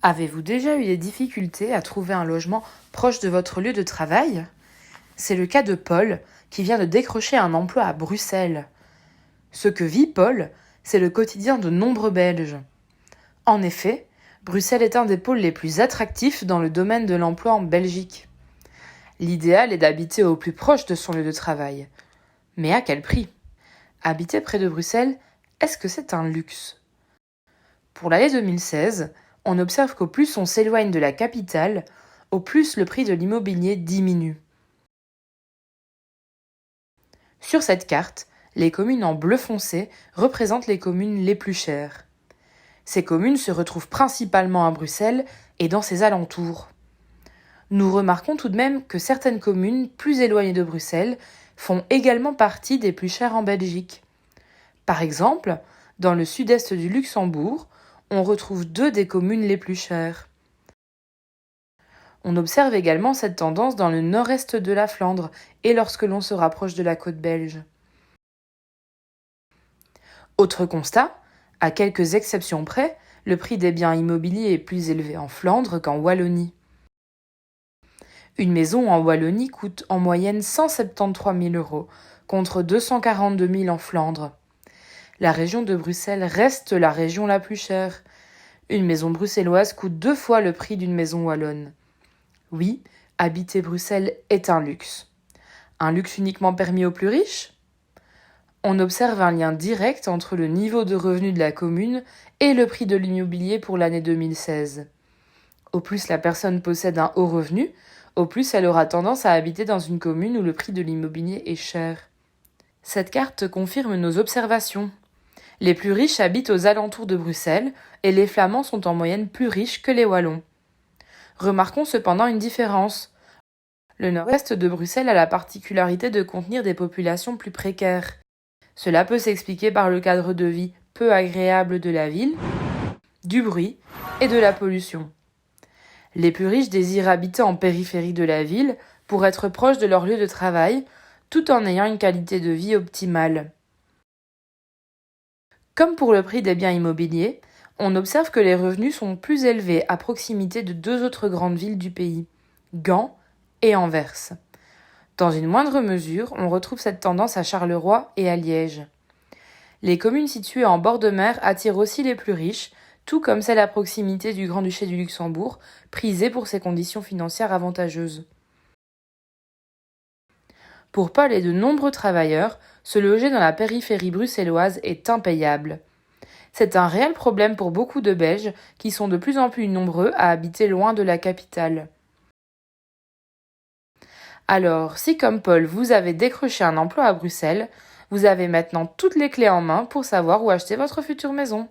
Avez-vous déjà eu des difficultés à trouver un logement proche de votre lieu de travail? C'est le cas de Paul, qui vient de décrocher un emploi à Bruxelles. Ce que vit Paul, c'est le quotidien de nombreux Belges. En effet, Bruxelles est un des pôles les plus attractifs dans le domaine de l'emploi en Belgique. L'idéal est d'habiter au plus proche de son lieu de travail. Mais à quel prix? Habiter près de Bruxelles, est-ce que c'est un luxe? Pour l'année 2016, on observe qu'au plus on s'éloigne de la capitale, au plus le prix de l'immobilier diminue. Sur cette carte, les communes en bleu foncé représentent les communes les plus chères. Ces communes se retrouvent principalement à Bruxelles et dans ses alentours. Nous remarquons tout de même que certaines communes plus éloignées de Bruxelles font également partie des plus chères en Belgique. Par exemple, dans le sud-est du Luxembourg, on retrouve 2 des communes les plus chères. On observe également cette tendance dans le nord-est de la Flandre et lorsque l'on se rapproche de la côte belge. Autre constat, à quelques exceptions près, le prix des biens immobiliers est plus élevé en Flandre qu'en Wallonie. Une maison en Wallonie coûte en moyenne 173 000 € contre 242 000 en Flandre. La région de Bruxelles reste la région la plus chère. Une maison bruxelloise coûte 2 fois le prix d'une maison wallonne. Oui, habiter Bruxelles est un luxe. Un luxe uniquement permis aux plus riches? On observe un lien direct entre le niveau de revenu de la commune et le prix de l'immobilier pour l'année 2016. Au plus la personne possède un haut revenu, au plus elle aura tendance à habiter dans une commune où le prix de l'immobilier est cher. Cette carte confirme nos observations. Les plus riches habitent aux alentours de Bruxelles et les Flamands sont en moyenne plus riches que les Wallons. Remarquons cependant une différence. Le nord-est de Bruxelles a la particularité de contenir des populations plus précaires. Cela peut s'expliquer par le cadre de vie peu agréable de la ville, du bruit et de la pollution. Les plus riches désirent habiter en périphérie de la ville pour être proches de leur lieu de travail, tout en ayant une qualité de vie optimale. Comme pour le prix des biens immobiliers, on observe que les revenus sont plus élevés à proximité de 2 autres grandes villes du pays, Gand et Anvers. Dans une moindre mesure, on retrouve cette tendance à Charleroi et à Liège. Les communes situées en bord de mer attirent aussi les plus riches, tout comme celles à proximité du Grand-Duché du Luxembourg, prisées pour ses conditions financières avantageuses. Pour Paul et de nombreux travailleurs, se loger dans la périphérie bruxelloise est impayable. C'est un réel problème pour beaucoup de Belges qui sont de plus en plus nombreux à habiter loin de la capitale. Alors, si comme Paul, vous avez décroché un emploi à Bruxelles, vous avez maintenant toutes les clés en main pour savoir où acheter votre future maison.